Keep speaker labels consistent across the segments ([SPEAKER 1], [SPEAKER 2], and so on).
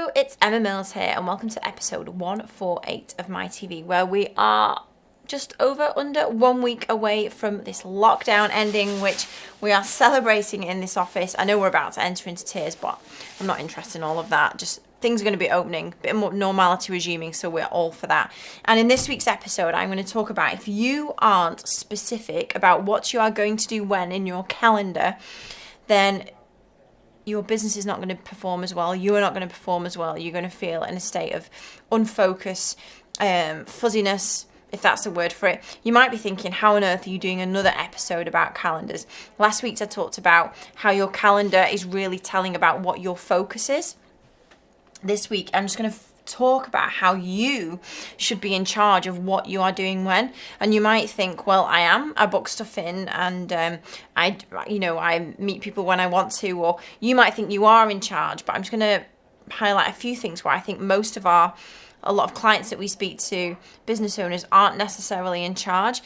[SPEAKER 1] Hello, it's Emma Mills here, and welcome to episode 148 of MiTV, where we are just under 1 week away from this lockdown ending, which we are celebrating in this office. I know we're about to enter into tears, but I'm not interested in all of that. Just things are going to be opening, a bit more normality resuming, so we're all for that. And in this week's episode, I'm going to talk about if you aren't specific about what you are going to do when in your calendar, then your business is not going to perform as well. You are not going to perform as well. You're going to feel in a state of unfocus, fuzziness, if that's the word for it. You might be thinking, how on earth are you doing another episode about calendars? Last week I talked about how your calendar is really telling about what your focus is. This week I'm just going to talk about how you should be in charge of what you are doing when. And you might think, well, I book stuff in and I meet people when I want to, or you might think you are in charge, but I'm just going to highlight a few things where I think a lot of clients that we speak to, business owners, aren't necessarily in charge.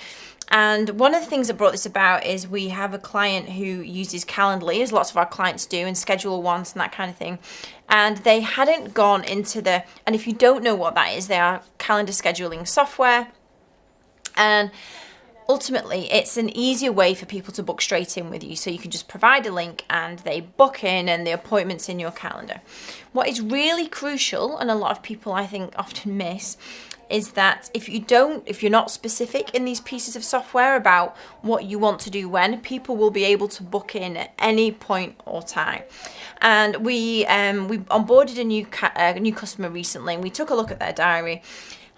[SPEAKER 1] And one of the things that brought this about is we have a client who uses Calendly, as lots of our clients do, and Schedule Once and that kind of thing. And they hadn't gone into and if you don't know what that is, they are calendar scheduling software. And ultimately, it's an easier way for people to book straight in with you. So you can just provide a link and they book in and the appointment's in your calendar. What is really crucial, and a lot of people I think often miss, is that if you're not specific in these pieces of software about what you want to do when, people will be able to book in at any point or time. And we onboarded a new customer recently, and we took a look at their diary,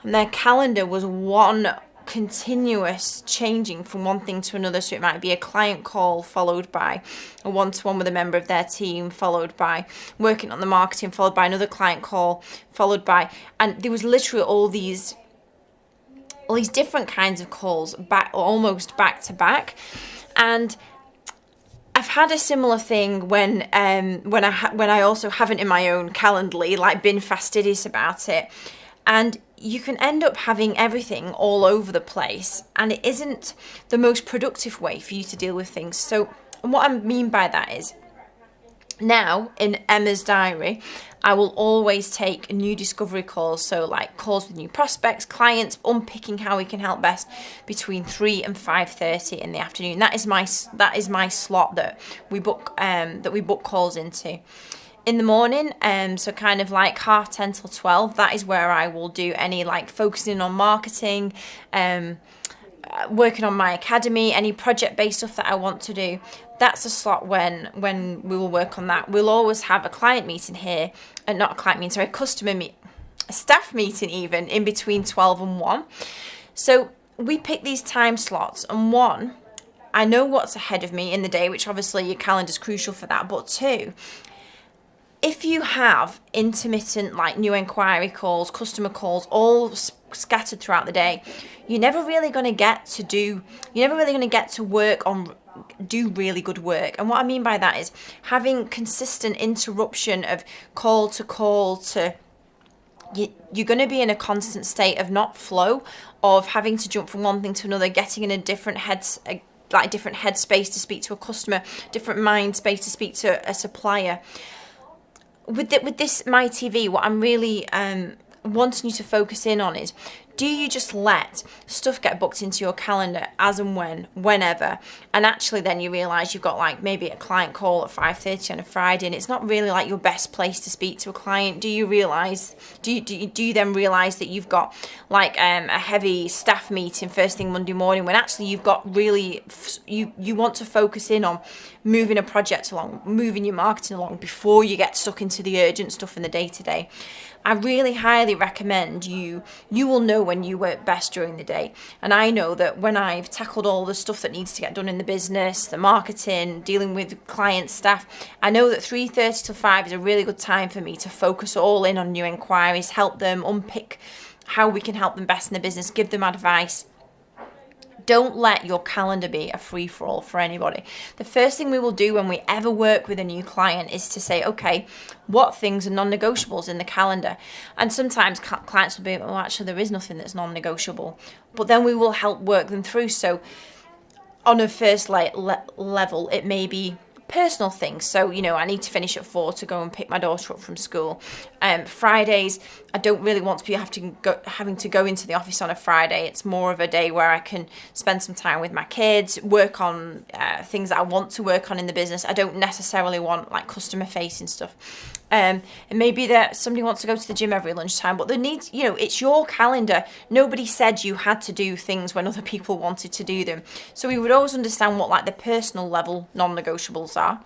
[SPEAKER 1] and their calendar was one continuous changing from one thing to another. So it might be a client call followed by a one-to-one with a member of their team, followed by working on the marketing, followed by another client call, and there was literally all these different kinds of calls almost back to back. And I've had a similar thing when I also haven't in my own Calendly, like been fastidious about it. And you can end up having everything all over the place, and it isn't the most productive way for you to deal with things. So, and what I mean by that is, now in Emma's diary, I will always take new discovery calls, so like calls with new prospects, clients, unpicking how we can help best between 3 and 5:30 in the afternoon. That is my slot that we book calls into. In the morning, so kind of like 10:30 till 12, that is where I will do any like focusing on marketing, working on my academy, any project-based stuff that I want to do. That's a slot when we will work on that. We'll always have a client meeting here, and not a client meeting, sorry, a staff meeting even, in between 12 and 1. So we pick these time slots, and one, I know what's ahead of me in the day, which obviously your calendar's crucial for that, but two, if you have intermittent like new inquiry calls, customer calls, all scattered throughout the day, you're never really going to get to do really good work. And what I mean by that is having consistent interruption of call to call to, you're going to be in a constant state of not flow, of having to jump from one thing to another, getting in a different headspace to speak to a customer, different mind space to speak to a supplier. With this MiTV, what I'm really wanting you to focus in on is, do you just let stuff get booked into your calendar as and whenever, and actually then you realise you've got like maybe a client call at 5:30 on a Friday, and it's not really like your best place to speak to a client. Do you then realise that you've got like a heavy staff meeting first thing Monday morning, when actually you've got really you want to focus in on moving a project along, moving your marketing along before you get stuck into the urgent stuff in the day-to-day. I really highly recommend you will know when you work best during the day. And I know that when I've tackled all the stuff that needs to get done in the business, the marketing, dealing with client staff, I know that 3:30 till 5 is a really good time for me to focus all in on new inquiries, help them unpick how we can help them best in the business, give them advice. Don't let your calendar be a free-for-all for anybody. The first thing we will do when we ever work with a new client is to say, okay, what things are non-negotiables in the calendar? And sometimes clients will be, well, actually, there is nothing that's non-negotiable. But then we will help work them through. So on a first level, it may be personal things. So, you know, I need to finish at 4 to go and pick my daughter up from school. Fridays, I don't really want to be having to go into the office on a Friday. It's more of a day where I can spend some time with my kids, work on things that I want to work on in the business. I don't necessarily want like customer facing stuff. And maybe that somebody wants to go to the gym every lunchtime, but you know, it's your calendar. Nobody said you had to do things when other people wanted to do them. So we would always understand what like the personal level non-negotiables are.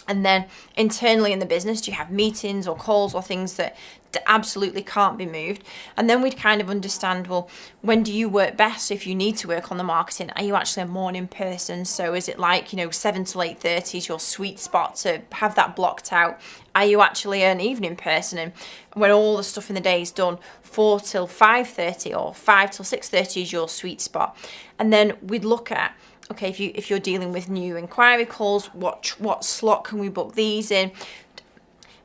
[SPEAKER 1] And then internally in the business, do you have meetings or calls or things that absolutely can't be moved? And then we'd kind of understand, well, when do you work best? If you need to work on the marketing, are you actually a morning person? So is it like, you know, 7 till 8:30 is your sweet spot to have that blocked out? Are you actually an evening person? And when all the stuff in the day is done, 4 till 5:30 or 5 till 6:30 is your sweet spot. And then we'd look at, okay, if you're dealing with new inquiry calls, what slot can we book these in?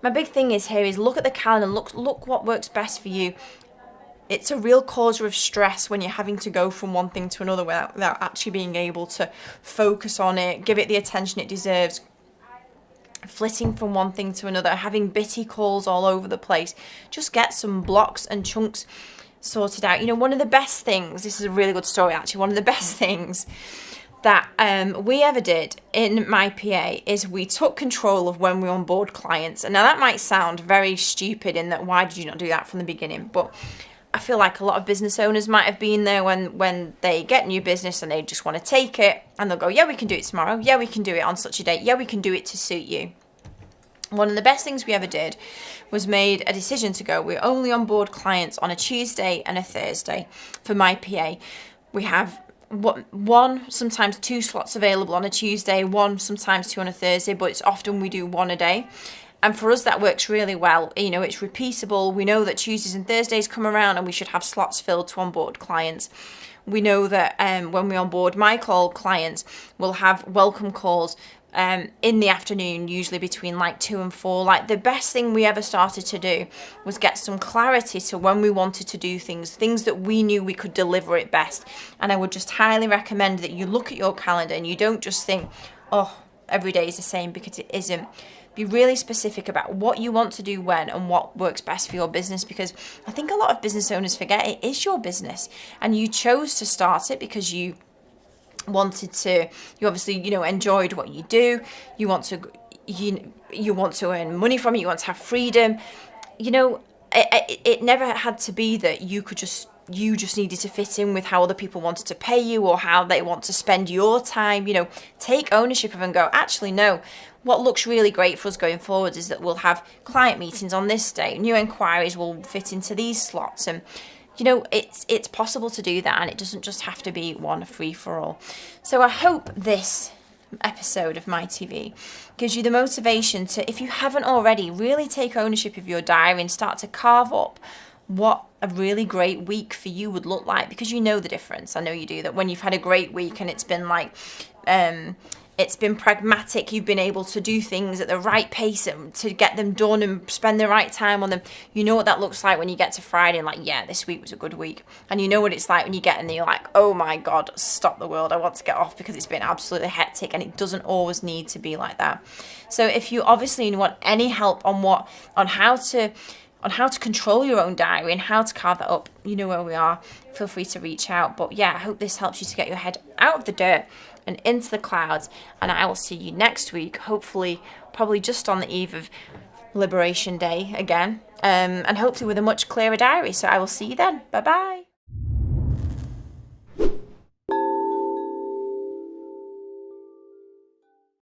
[SPEAKER 1] My big thing is look at the calendar, look what works best for you. It's a real causer of stress when you're having to go from one thing to another without actually being able to focus on it, give it the attention it deserves. Flitting from one thing to another, having bitty calls all over the place. Just get some blocks and chunks sorted out. You know, one of the best things, this is a really good story actually, one of the best things that we ever did in MyPA is we took control of when we onboard clients. And now that might sound very stupid in that why did you not do that from the beginning? But I feel like a lot of business owners might have been there when they get new business and they just want to take it and they'll go, yeah, we can do it tomorrow. Yeah, we can do it on such a date. Yeah, we can do it to suit you. One of the best things we ever did was made a decision to go, we only onboard clients on a Tuesday and a Thursday for MyPA. We have one, sometimes 2 slots available on a Tuesday, one, sometimes 2 on a Thursday, but it's often we do 1 a day. And for us, that works really well. You know, it's repeatable. We know that Tuesdays and Thursdays come around and we should have slots filled to onboard clients. We know that when we onboard my call clients, we'll have welcome calls in the afternoon, usually between like 2 and 4. Like the best thing we ever started to do was get some clarity to when we wanted to do things that we knew we could deliver it best. And I would just highly recommend that you look at your calendar and you don't just think, oh, every day is the same, because it isn't. Be really specific about what you want to do when and what works best for your business, because I think a lot of business owners forget it is your business and you chose to start it because you obviously, you know, enjoyed what you do. You want to earn money from it. You want to have freedom. You know, it never had to be that you just needed to fit in with how other people wanted to pay you or how they want to spend your time. You know, take ownership of it and go, actually, no, what looks really great for us going forward is that we'll have client meetings on this day. New inquiries will fit into these slots. And you know, it's possible to do that, and it doesn't just have to be one free-for-all. So I hope this episode of MiTV gives you the motivation to, if you haven't already, really take ownership of your diary and start to carve up what a really great week for you would look like, because you know the difference. I know you do, that when you've had a great week and it's been like it's been pragmatic, you've been able to do things at the right pace to get them done and spend the right time on them. You know what that looks like when you get to Friday and like, yeah, this week was a good week. And you know what it's like when you get in there, you're like, oh my God, stop the world. I want to get off because it's been absolutely hectic, and it doesn't always need to be like that. So if you obviously want any help on how to control your own diary and how to carve that up, you know where we are. Feel free to reach out. But yeah, I hope this helps you to get your head out of the dirt and into the clouds. And I will see you next week, hopefully, probably just on the eve of Liberation Day again. And hopefully with a much clearer diary. So I will see you then. Bye-bye.